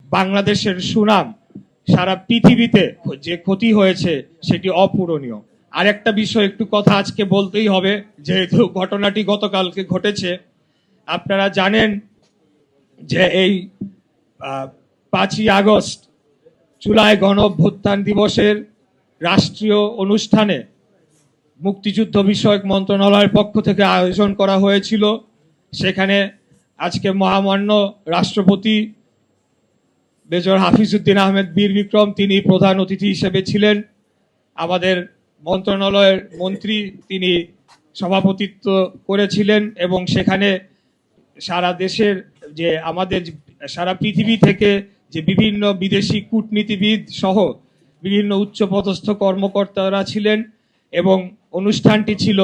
বাংলাদেশের সুনাম সারা পৃথিবীতে যে ক্ষতি হয়েছে সেটি অপূরণীয়। আরেকটা বিষয় একটু কথা আজকে বলতেই হবে, যেহেতু ঘটনাটি গতকালকে ঘটেছে। আপনারা জানেন যে এই 5ই আগস্ট জুলাই গণ অভ্যুত্থান দিবসের রাষ্ট্রীয় অনুষ্ঠানে মুক্তিযুদ্ধ বিষয়ক মন্ত্রণালয়ের পক্ষ থেকে আয়োজন করা হয়েছিল। সেখানে আজকে মহামান্য রাষ্ট্রপতি মেজর হাফিজউদ্দিন আহমেদ বীর বিক্রম তিনি প্রধান অতিথি হিসেবে ছিলেন। আমাদের মন্ত্রণালয়ের মন্ত্রী তিনি সভাপতিত্ব করেছিলেন এবং সেখানে সারা দেশের যে আমাদের সারা পৃথিবী থেকে যে বিভিন্ন বিদেশি কূটনীতিবিদ সহ বিভিন্ন উচ্চপদস্থ কর্মকর্তারা ছিলেন এবং অনুষ্ঠানটি ছিল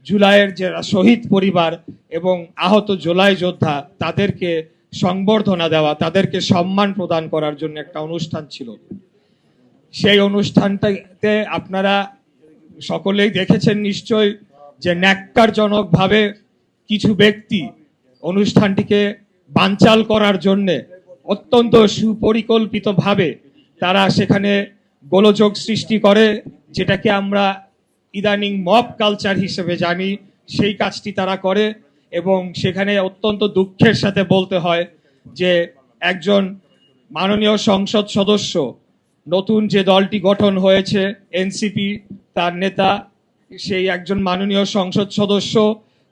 জুলাইয়ের যারা শহীদ পরিবার এবং আহত জুলাই যোদ্ধা তাদেরকে সংবর্ধনা দেওয়া, তাদেরকে সম্মান প্রদান করার জন্য একটা অনুষ্ঠান ছিল। সেই অনুষ্ঠানটাতে আপনারা সকলেই দেখেছেন নিশ্চয় যে ন্যাক্কারজনকভাবে কিছু ব্যক্তি অনুষ্ঠানটিকে বানচাল করার জন্যে অত্যন্ত সুপরিকল্পিতভাবে তারা সেখানে গোলযোগ সৃষ্টি করে, যেটাকে আমরা ইদানিং মব কালচার হিসেবে জানি, সেই কাজটি তারা করে। এবং সেখানে অত্যন্ত দুঃখের সাথে বলতে হয় যে একজন মাননীয় সংসদ সদস্য, নতুন যে দলটি গঠন হয়েছে এনসিপি, তার নেতা সেই একজন মাননীয় সংসদ সদস্য,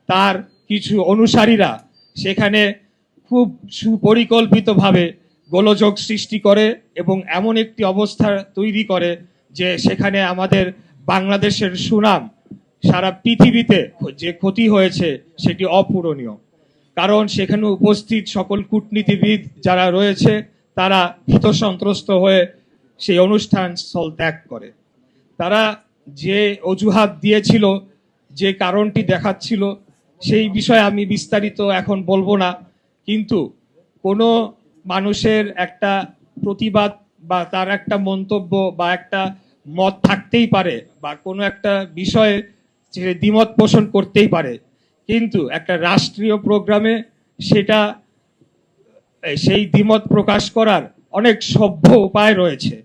তার কিছু অনুসারীরা সেখানে খুব সুপরিকল্পিতভাবে গোলযোগ সৃষ্টি করে এবং এমন একটি অবস্থা তৈরি করে যে সেখানে আমাদের বাংলাদেশের সুনাম সারা পৃথিবীতে যে ক্ষতি হয়েছে সেটি অপূরণীয়। কারণ সেখানে উপস্থিত সকল কূটনীতিবিদ যারা রয়েছে তারা ভীত সন্ত্রস্ত হয়ে সেই অনুষ্ঠান স্থল ত্যাগ করে। তারা যে অজুহাত দিয়েছিল, যে কারণটি দেখাচ্ছিল, সেই বিষয়ে আমি বিস্তারিত এখন বলবো না, কিন্তু কোনো মানুষের একটা প্রতিবাদ বা তার একটা মন্তব্য বা একটা মত থাকতেই পারে বা কোনো একটা বিষয়ে সে দ্বিমত পোষণ করতেই পারে, কিন্তু একটা রাষ্ট্রীয় প্রোগ্রামে সেটা সেই দ্বিমত প্রকাশ করার অনেক সভ্য উপায় রয়েছে।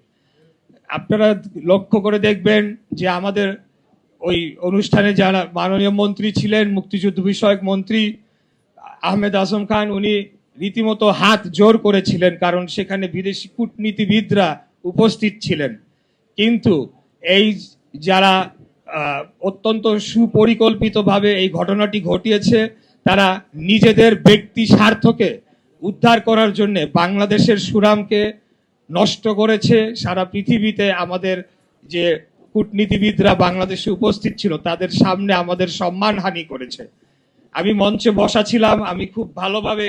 আপনারা লক্ষ্য করে দেখবেন যে আমাদের ওই অনুষ্ঠানে যারা মাননীয় মন্ত্রী ছিলেন, মুক্তিযুদ্ধ বিষয়ক মন্ত্রী আহমেদ আজম খান, উনি রীতিমতো হাত জোর করেছিলেন কারণ সেখানে বিদেশি কূটনীতিবিদরা উপস্থিত ছিলেন। কিন্তু এই যারা অত্যন্ত সুপরিকল্পিতভাবে এই ঘটনাটি ঘটিয়েছে, তারা নিজেদের ব্যক্তি স্বার্থকে উদ্ধার করার জন্য বাংলাদেশের সুনামকে নষ্ট করেছে। সারা পৃথিবীতে আমাদের যে কূটনীতিবিদরা বাংলাদেশে উপস্থিত ছিল তাদের সামনে আমাদের সম্মানহানি করেছে। আমি মঞ্চে বসা ছিলাম, আমি খুব ভালোভাবে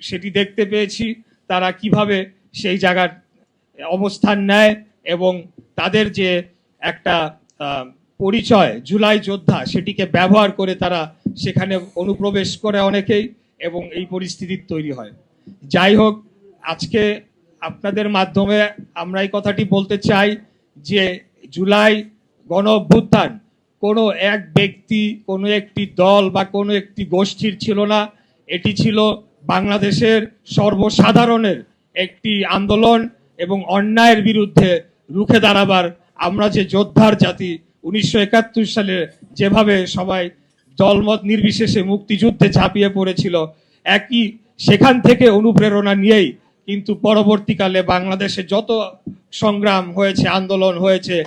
সেটি দেখতে পেয়েছি তারা কিভাবে সেই জায়গার অবস্থান নেয় এবং তাদের যে একটা পরিচয় জুলাই যোদ্ধা সেটিকে ব্যবহার করে তারা সেখানে অনুপ্রবেশ করে অনেকেই এবং এই পরিস্থিতি তৈরি হয়। যাই হোক, আজকে আপনাদের মাধ্যমে আমরা এই কথাটি বলতে চাই যে জুলাই গণ অভ্যুত্থান কোনো এক ব্যক্তি, কোনো একটি দল বা কোনো একটি গোষ্ঠীর ছিল না, এটি ছিল বাংলাদেশের সর্বসাধারণের একটি আন্দোলন এবং অন্যায়ের বিরুদ্ধে রুখে দাঁড়াবার আমরা যে যোদ্ধার জাতি 1971 সালে যেভাবে সবাই দলমত নির্বিশেষে মুক্তিযুদ্ধে ঝাঁপিয়ে পড়েছিল, একই সেখান থেকে অনুপ্রেরণা নিয়েই কিন্তু পরবর্তীকালে বাংলাদেশে যত সংগ্রাম হয়েছে, আন্দোলন হয়েছে,